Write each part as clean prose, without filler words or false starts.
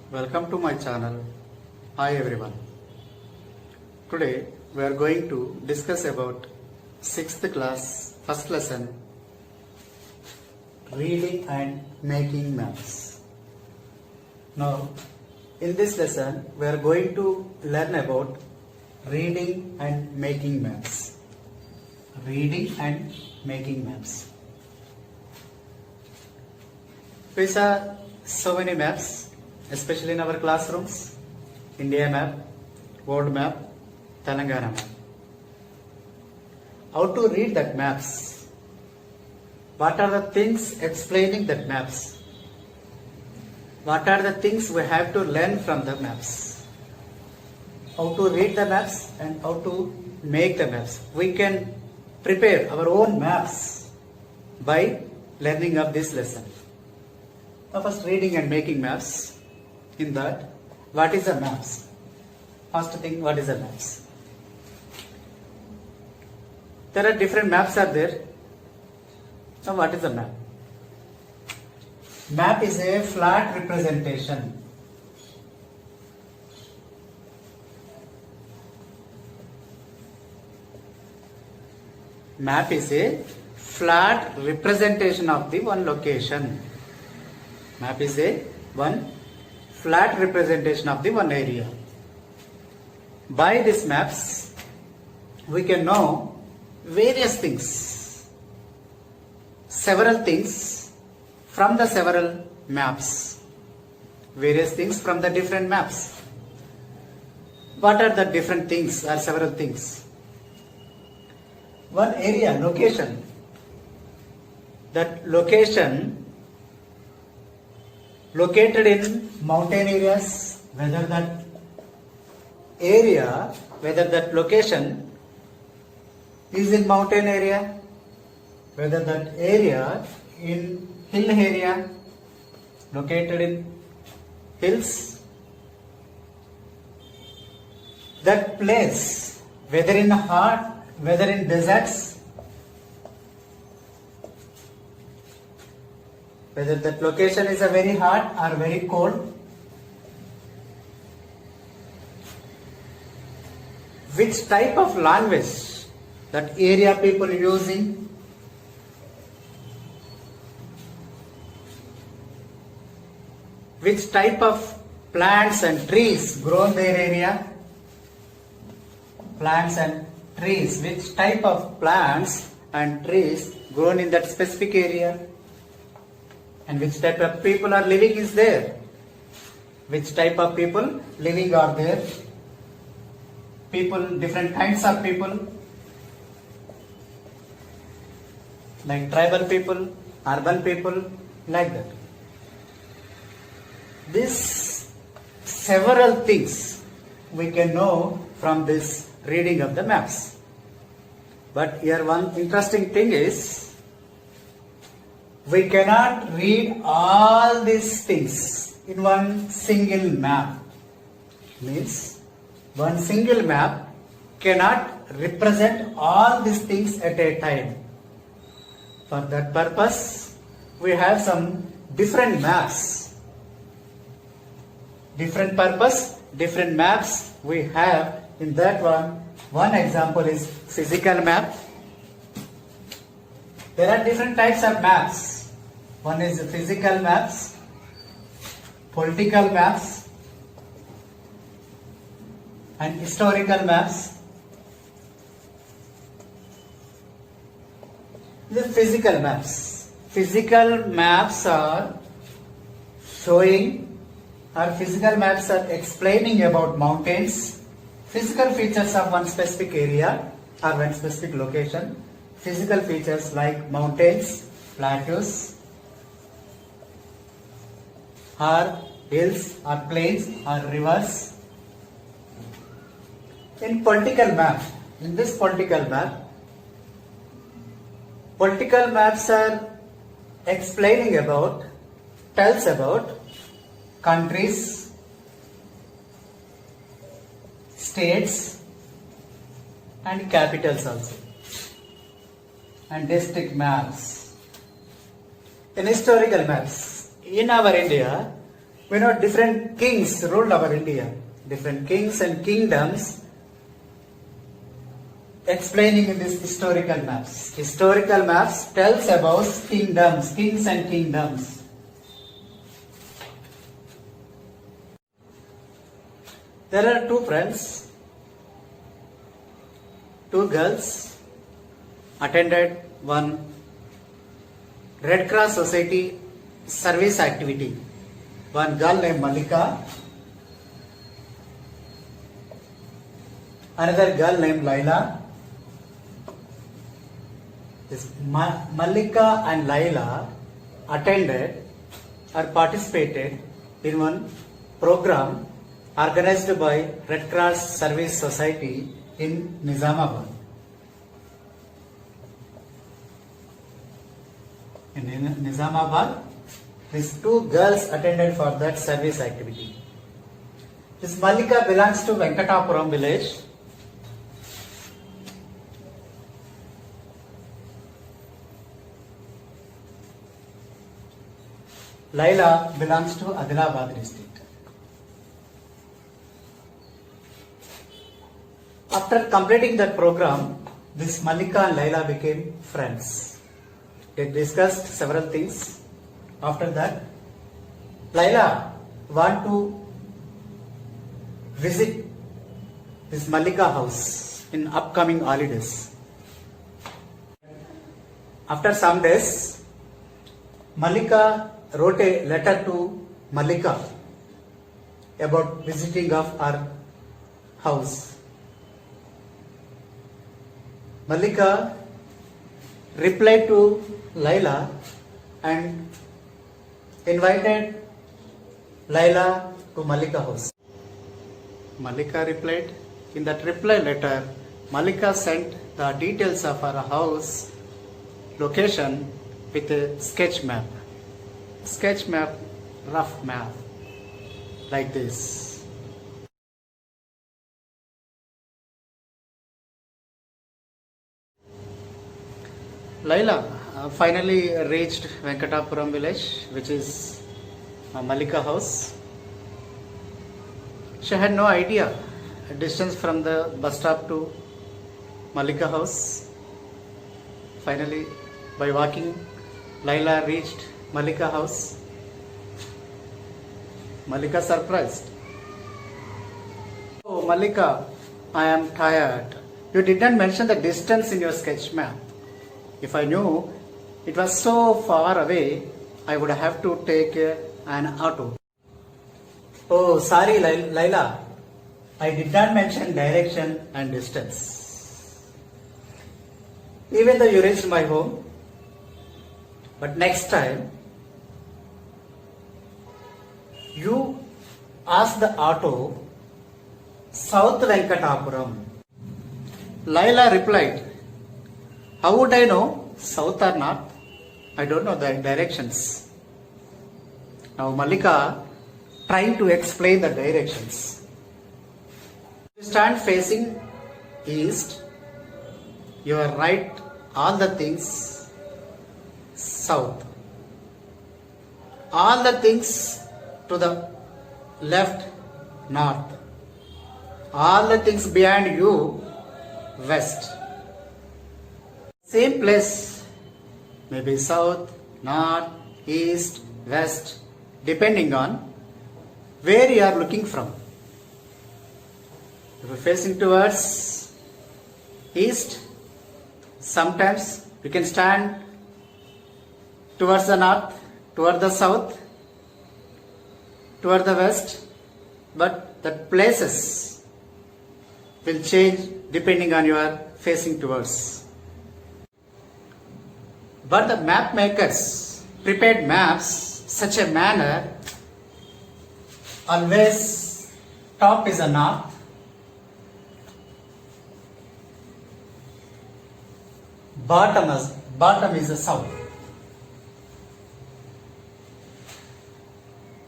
Welcome to my channel. Hi everyone. Today we are going to discuss about 6th class first lesson, reading and making maps. Now in this lesson we are going to learn about reading and making maps. Reading and making maps. We saw so many maps, especially in our classrooms. India map, world map, Telangana map. How to read that maps? What are the things explaining that maps? What are the things we have to learn from the maps? How to read the maps and how to make the maps. We can prepare our own maps by learning of this lesson. Now first, reading and making maps. In that, what is the maps? First thing, what is the maps? There are different maps are there. Now what is the map? Map is a flat representation. Map is a flat representation of the one location. Map is a one flat representation of the one area. By these maps, we can know various things, several things from the several maps, various things from the different maps. What are the different things or several things? One area, location. That location located in mountain areas, whether that location is in mountain area, whether that area in hill area, located in hills, that place, whether in hot, whether in deserts, whether that location is a very hot or very cold, which type of language that area people using, which type of plants and trees grow in their area, plants and trees, which type of plants and trees grown in that specific area, and which type of people are living is there, which type of people living are there, people, different kinds of people, like tribal people, urban people, like that. These several things we can know from this reading of the maps. But here one interesting thing is, we cannot read all these things in one single map. Means one single map cannot represent all these things at a time. For that purpose, we have some different maps. Different purpose, different maps we have in that one. One example is physical map. There are different types of maps. One is physical maps, political maps, and historical maps. The physical maps. Physical maps are showing, or physical maps are explaining about mountains, physical features of one specific area or one specific location. Physical features like mountains, plateaus, or hills, or plains, or rivers. In political map, in this political maps are explaining about, tells about countries, states, and capitals also, and district maps. In historical maps, in our India, We know different kings ruled our India. Different kings and kingdoms explaining in this historical maps. Historical maps tells about kingdoms, kings and kingdoms. There are two friends, two girls attended one Red Cross Society service activity. One girl named Malika, another girl named Laila. This Malika and Laila attended or participated in one program organized by Red Cross Service Society in Nizamabad. In Nizamabad, these two girls attended for that service activity. This Malika belongs to Venkatapuram village. Laila belongs to Adilabad district. After completing that program, this Malika and Laila became friends. They discussed several things. After that, Laila want to visit this Malika house in upcoming holidays. After some days, Malika wrote a letter to Malika about visiting of her house. Malika replied to Laila and invited Laila to Malika house. Malika replied. In that reply letter, Malika sent the details of her house location with a sketch map. Sketch map, rough map, like this. Laila finally reached Venkatapuram village, which is Malika house. She had no idea distance from the bus stop to Malika house. Finally, by walking, Laila reached Malika house. Malika surprised. Oh Malika, I am tired. You did not mention the distance in your sketch map. If I knew it was so far away, I would have to take an auto. Oh, sorry Laila. I did not mention direction and distance. Even though you reached my home, but next time, you ask the auto South Venkatapuram. Laila replied, how would I know south or north? I don't know the directions. Now Malika trying to explain the directions. You stand facing east, you are right all the things south. All the things to the left north. All the things behind you west. Same place, maybe south, north, east, west, depending on where you are looking from. If you are facing towards east, sometimes you can stand towards the north, towards the south, towards the west, but the places will change depending on your facing towards. But the map makers prepared maps such a manner, always top is the north, bottom is the south,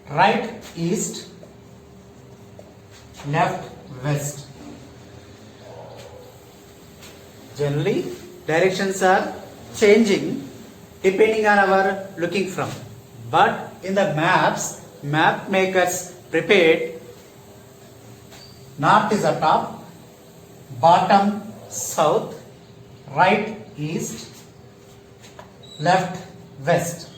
right east, left west. Generally, directions are changing depending on our looking from. But in the maps, map makers prepared. North is the top, bottom south, right east, left west.